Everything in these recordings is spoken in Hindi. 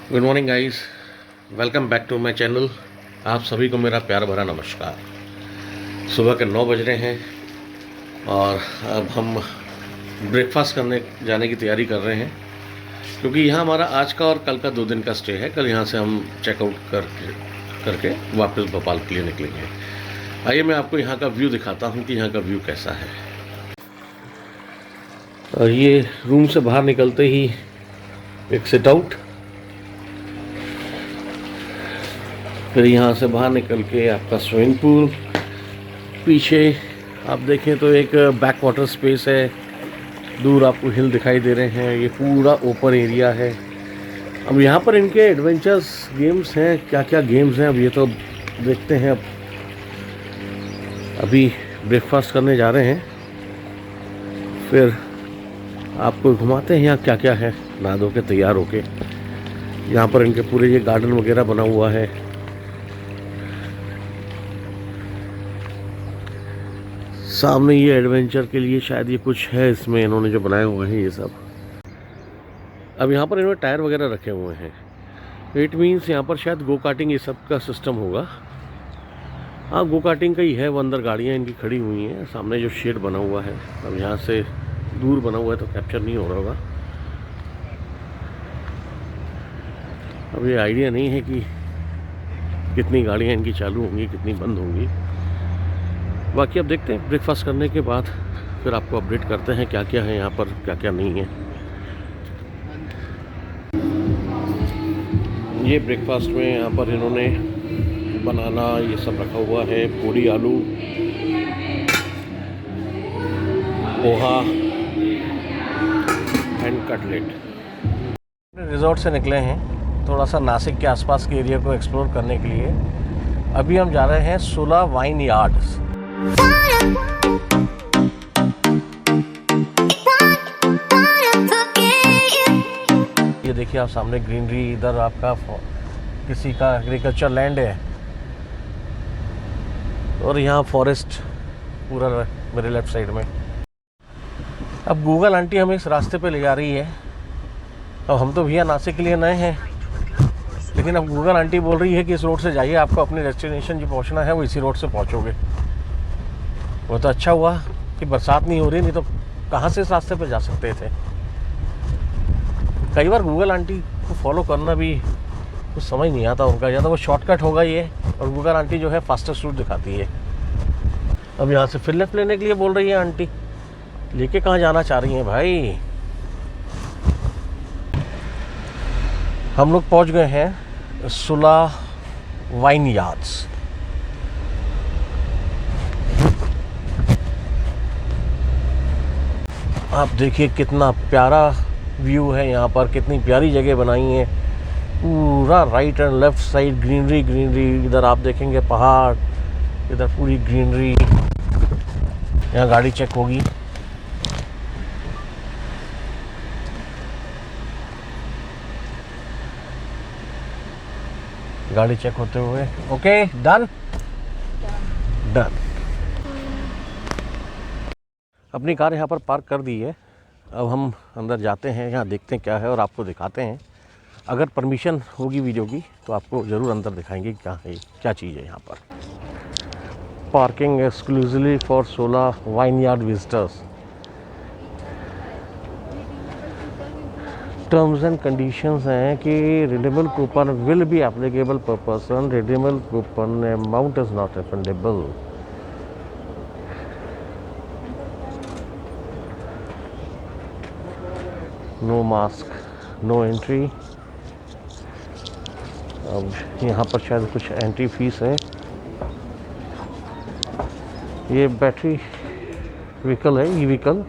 Good morning guys, welcome back to my channel. आप सभी को मेरा प्यार भरा नमस्कार। सुबह के 9 बज रहे हैं और अब हम ब्रेकफास्ट करने जाने की तैयारी कर रहे हैं, क्योंकि यहाँ हमारा आज का और कल का 2 दिन का स्टे है। कल यहाँ से हम चेकआउट करके वापस भोपाल के लिए निकलेंगे। आइए मैं आपको यहाँ का व्यू दिखाता हूँ कि यहाँ का व्यू कैसा है। और ये रूम से बाहर निकलते ही एक सिट आउट, फिर यहाँ से बाहर निकल के आपका स्विमिंग पूल, पीछे आप देखें तो एक बैक वाटर स्पेस है, दूर आपको हिल दिखाई दे रहे हैं। ये पूरा ओपन एरिया है। अब यहाँ पर इनके एडवेंचर्स गेम्स हैं, क्या क्या गेम्स हैं अब ये तो देखते हैं। अब अभी ब्रेकफास्ट करने जा रहे हैं, फिर आपको घुमाते हैं यहाँ क्या क्या है। नहा धो के तैयार होके यहाँ पर इनके पूरे ये गार्डन वगैरह बना हुआ है। सामने ये एडवेंचर के लिए शायद ये कुछ है, इसमें इन्होंने जो बनाए हुए हैं ये सब। अब यहाँ पर इन्होंने टायर वगैरह रखे हुए हैं। इट मीन्स यहाँ पर शायद गो कार्टिंग ये सब का सिस्टम होगा। हाँ, गो कार्टिंग का ही है। वो अंदर गाड़ियाँ इनकी खड़ी हुई हैं। सामने जो शेड बना हुआ है, अब यहाँ से दूर बना हुआ है तो कैप्चर नहीं हो रहा होगा। अब ये आइडिया नहीं है कि कितनी गाड़ियाँ इनकी चालू होंगी, कितनी बंद होंगी। बाकी अब देखते हैं, ब्रेकफास्ट करने के बाद फिर आपको अपडेट करते हैं क्या क्या है यहाँ पर, क्या क्या नहीं है। ये ब्रेकफास्ट में यहाँ पर इन्होंने बनाना ये सब रखा हुआ है, पूड़ी आलू, पोहा एंड कटलेट। रिजॉर्ट से निकले हैं थोड़ा सा नासिक के आसपास के एरिया को एक्सप्लोर करने के लिए। अभी हम जा रहे हैं सोला वाइन यार्ड्स। ये देखिए आप सामने ग्रीनरी, इधर आपका किसी का एग्रीकल्चर लैंड है और यहाँ फॉरेस्ट पूरा मेरे लेफ्ट साइड में। अब गूगल आंटी हमें इस रास्ते पे ले जा रही है। अब हम तो भैया नासिक के लिए नए हैं, लेकिन अब गूगल आंटी बोल रही है कि इस रोड से जाइए, आपको अपने डेस्टिनेशन जो पहुंचना है वो इसी रोड से पहुंचोगे। वो तो अच्छा हुआ कि बरसात नहीं हो रही, नहीं तो कहाँ से इस रास्ते पे जा सकते थे। कई बार गूगल आंटी को फॉलो करना भी कुछ समझ नहीं आता उनका, या तो वो शॉर्टकट होगा ये, और गूगल आंटी जो है फास्टेस्ट रूट दिखाती है। अब यहाँ से फिर लेफ्ट लेने के लिए बोल रही है आंटी। लेके कहाँ जाना चाह रही हैं भाई। हम लोग पहुँच गए हैं सोला वाइन यार्ड्स। आप देखिए कितना प्यारा व्यू है यहाँ पर, कितनी प्यारी जगह बनाई है। पूरा right and left side greenery greenery. इधर आप देखेंगे पहाड़, इधर पूरी ग्रीनरी। यहाँ गाड़ी चेक होगी। गाड़ी चेक होते हुए ओके, डन डन। अपनी कार यहाँ पर पार्क कर दी है। अब हम अंदर जाते हैं, यहाँ देखते हैं क्या है और आपको दिखाते हैं। अगर परमिशन होगी वीडियो की तो आपको ज़रूर अंदर दिखाएंगे क्या है, क्या चीज़ है यहाँ पर। Parking exclusively for Sula wine yard visitors. Terms and conditions हैं कि redeemable coupon will be applicable per person. Redeemable coupon amount is not refundable. No mask, no entry. अब यहाँ पर शायद कुछ एंट्री फीस है। ये बैटरी व्हीकल है, ई व्हीकल,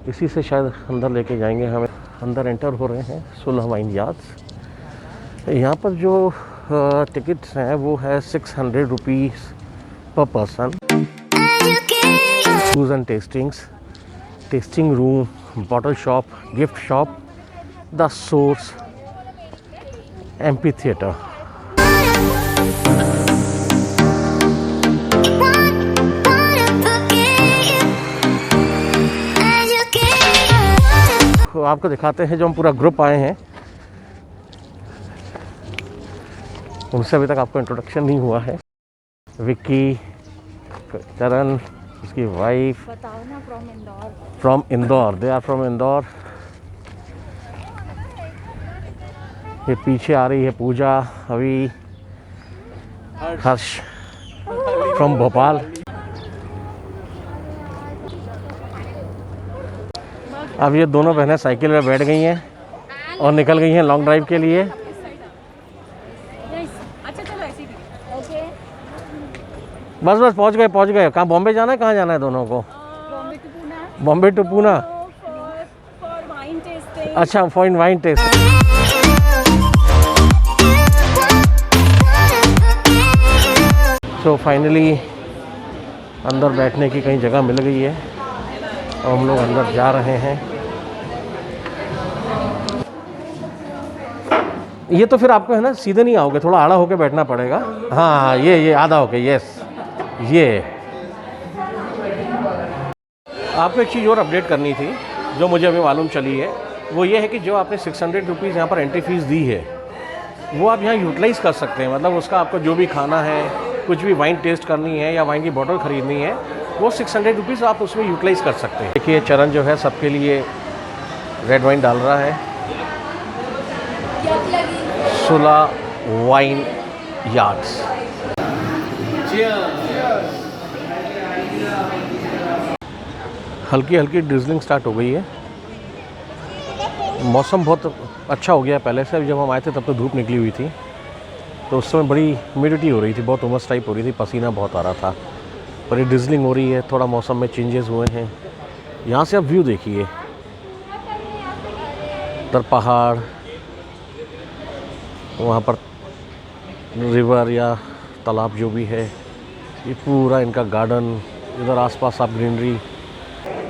इसी से शायद अंदर लेके जाएंगे हमें। अंदर एंटर हो रहे हैं सोला वाइन यार्ड्स। यहाँ पर जो टिकट्स हैं वो है 600 रुपीज़ पर person. Foods and testings, testing room, bottle shop, gift shop, the source, amphi theatre. आपको दिखाते हैं जो हम पूरा ग्रुप आए हैं। उनसे अभी तक आपको इंट्रोडक्शन नहीं हुआ है। विक्की, चरण, उसकी वाइफ। बताओ ना, from Indore. From Indore, they are from Indore. ये पीछे आ रही है पूजा, अभी, हर्ष फ्रॉम भोपाल। अब ये दोनों बहनें साइकिल में बैठ गई हैं और निकल गई हैं लॉन्ग ड्राइव के लिए। अच्छा चलो ऐसे ही ओके। बस बस पहुंच गए। कहाँ बॉम्बे जाना है, कहाँ जाना है दोनों को? Bombay to Poona. Bombay to Poona. For wine testing. अच्छा, for wine test. So finally अंदर बैठने की कहीं जगह मिल गई है और हम लोग अंदर जा रहे हैं। ये तो फिर आपको है ना, सीधे नहीं आओगे, थोड़ा आड़ा होके बैठना पड़ेगा। हाँ, ये आधा होके, यस। ये आपको एक चीज़ और अपडेट करनी थी जो मुझे अभी मालूम चली है, वो ये है कि जो आपने 600 रुपीज़ यहाँ पर एंट्री फीस दी है, वो आप यहाँ यूटिलाइज़ कर सकते हैं। मतलब उसका आपको जो भी खाना है, कुछ भी वाइन टेस्ट करनी है या वाइन की बोतल ख़रीदनी है, वो 600 रुपीज़ आप उसमें यूटिलाइज़ कर सकते हैं। देखिए चरण जो है सबके लिए रेड वाइन डाल रहा है। सुला वाइन यार्ड्स। हल्की हल्की ड्रिजलिंग स्टार्ट हो गई है। मौसम बहुत अच्छा हो गया है पहले से। जब हम आए थे तब तो धूप निकली हुई थी, तो उस समय बड़ी ह्यूमिडिटी हो रही थी, बहुत उमस टाइप हो रही थी, पसीना बहुत आ रहा था। पर ये ड्रिजलिंग हो रही है, थोड़ा मौसम में चेंजेस हुए हैं। यहाँ से आप व्यू देखिए, उधर पहाड़, वहाँ पर रिवर या तालाब जो भी है, ये पूरा इनका गार्डन, इधर आसपास आप greenery.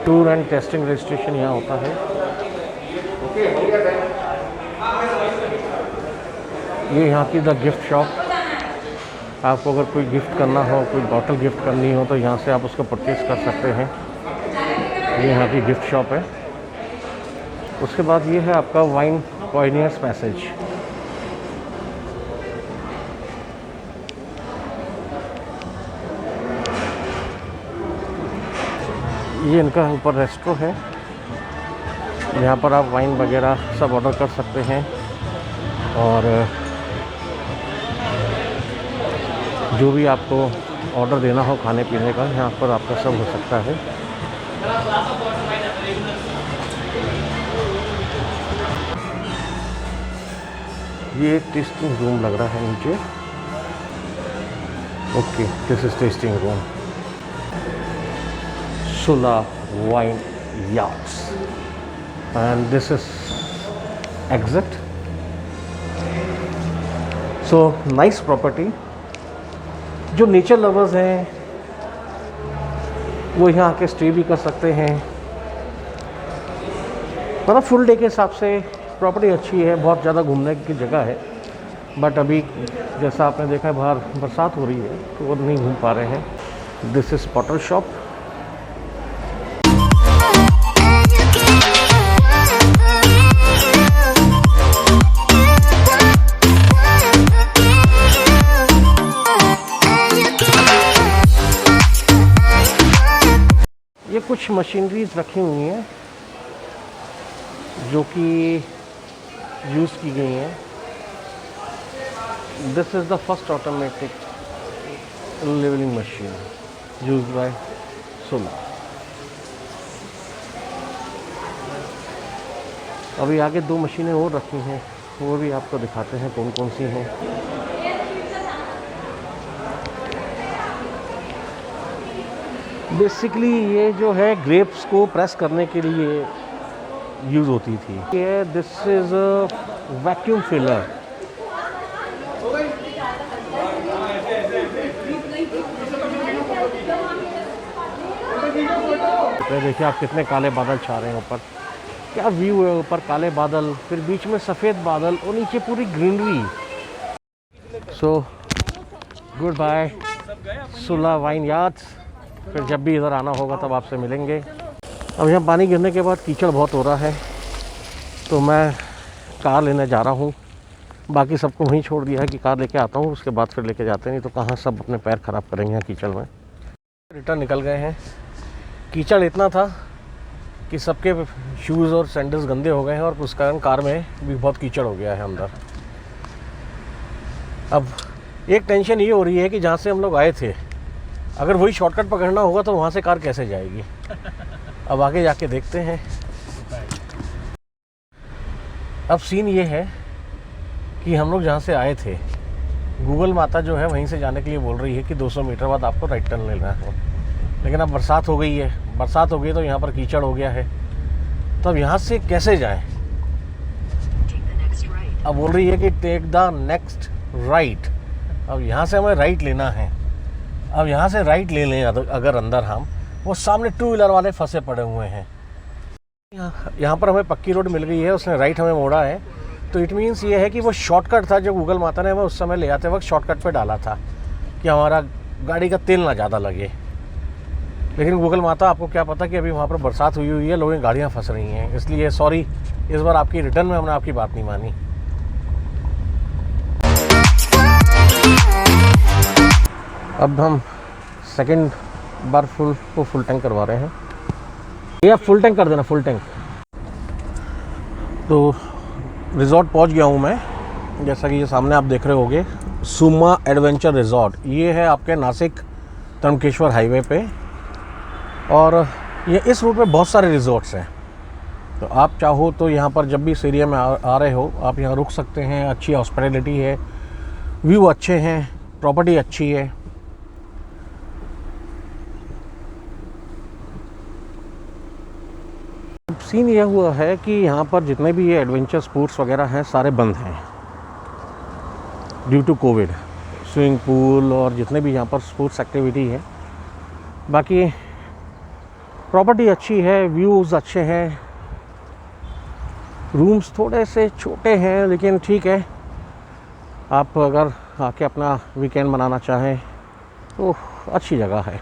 Tour and testing registration यहाँ होता है। ये यहाँ की द गिफ्ट शॉप। आपको अगर कोई गिफ्ट करना हो, कोई बॉटल गिफ्ट करनी हो, तो यहाँ से आप उसको परचेज़ कर सकते हैं। ये यहाँ की गिफ्ट शॉप है। उसके बाद ये है आपका वाइन पॉइनियर्स पैसेज। ये इनका ऊपर रेस्टोरेंट है, यहाँ पर आप वाइन वगैरह सब ऑर्डर कर सकते हैं और जो भी आपको ऑर्डर देना हो खाने पीने का, यहाँ पर आपका सब हो सकता है। ये एक टेस्टिंग रूम लग रहा है नीचे। Okay, this is testing room. Sula Wine Yachts, and this is exit. So nice property. जो नेचर लवर्स हैं वो यहाँ आके स्टे भी कर सकते हैं। मतलब फुल डे के हिसाब से प्रॉपर्टी अच्छी है, बहुत ज़्यादा घूमने की जगह है। बट अभी जैसा आपने देखा है बाहर बरसात हो रही है तो वो नहीं घूम पा रहे हैं। This is Potter shop. ये कुछ मशीनरीज रखी हुई हैं जो कि यूज़ की गई हैं। This is the first automatic levelling machine used by Sula. अभी आगे दो मशीनें और रखी हैं, वो भी आपको दिखाते हैं कौन कौन सी हैं। बेसिकली ये जो है ग्रेप्स को प्रेस करने के लिए यूज़ होती थी। ये this is a vacuum filler. देखिए आप कितने काले बादल छा रहे हैं ऊपर, क्या व्यू है। ऊपर काले बादल, फिर बीच में सफ़ेद बादल और नीचे पूरी ग्रीनरी। सो गुड बाय सुला वाइन यार्ड्स। फिर जब भी इधर आना होगा तब आपसे मिलेंगे। अब यहाँ पानी गिरने के बाद कीचड़ बहुत हो रहा है, तो मैं कार लेने जा रहा हूँ बाकी सबको वहीं छोड़ दिया है कि कार लेके आता हूँ, उसके बाद फिर लेके जाते हैं, नहीं तो कहाँ सब अपने पैर ख़राब करेंगे यहाँ कीचड़ में। रिटर्न निकल गए हैं। कीचड़ इतना था कि सबके शूज़ और सैंडल्स गंदे हो गए हैं और उस कारण कार में भी बहुत कीचड़ हो गया है अंदर। अब एक टेंशन ये हो रही है कि जहाँ से हम लोग आए थे, अगर वही शॉर्टकट पकड़ना होगा तो वहाँ से कार कैसे जाएगी। अब आगे जाके देखते हैं। अब सीन ये है कि हम लोग जहाँ से आए थे, गूगल माता जो है वहीं से जाने के लिए बोल रही है कि 200 मीटर बाद आपको राइट टर्न लेना है। लेकिन अब बरसात हो गई है, बरसात हो गई तो यहाँ पर कीचड़ हो गया है, तो अब यहाँ से कैसे जाएं? अब बोल रही है कि टेक द नेक्स्ट राइट। अब यहाँ से हमें राइट लेना है। अब यहाँ से राइट ले लें अगर अंदर हम, वो सामने 2 व्हीलर वाले फंसे पड़े हुए हैं। यहाँ पर हमें पक्की रोड मिल गई है, उसने राइट हमें मोड़ा है, तो इट मीन्स ये है कि वो शॉर्टकट था जो गूगल माता ने हमें उस समय ले आते वक्त शॉर्टकट पे डाला था कि हमारा गाड़ी का तेल ना ज़्यादा लगे। लेकिन गूगल माता, आपको क्या पता कि अभी वहाँ पर बरसात हुई है, लोगों की गाड़ियाँ फंस रही हैं, इसलिए सॉरी, इस बार आपकी रिटर्न में हमने आपकी बात नहीं मानी। अब हम सेकंड बार फुल टैंक करवा रहे हैं। ये आप फुल टैंक कर देना, फुल टैंक। तो रिज़ॉर्ट पहुंच गया हूं मैं। जैसा कि ये सामने आप देख रहे होगे, सुमा एडवेंचर रिज़ॉर्ट, ये है आपके नासिक त्र्यंबकेश्वर हाईवे पे। और ये इस रूट में बहुत सारे रिज़ॉर्ट्स हैं, तो आप चाहो तो यहाँ पर जब भी इस एरिया में आ रहे हो, आप यहाँ रुक सकते हैं। अच्छी हॉस्पिटैलिटी है, व्यू अच्छे हैं, प्रॉपर्टी अच्छी है। सीन यह हुआ है कि यहाँ पर जितने भी ये एडवेंचर स्पोर्ट्स वगैरह हैं सारे बंद हैं due to COVID. Swimming pool और जितने भी यहाँ पर स्पोर्ट्स एक्टिविटी है। बाकी प्रॉपर्टी अच्छी है, व्यूज़ अच्छे हैं, रूम्स थोड़े से छोटे हैं, लेकिन ठीक है, आप अगर आके अपना वीकेंड मनाना चाहें तो अच्छी जगह है।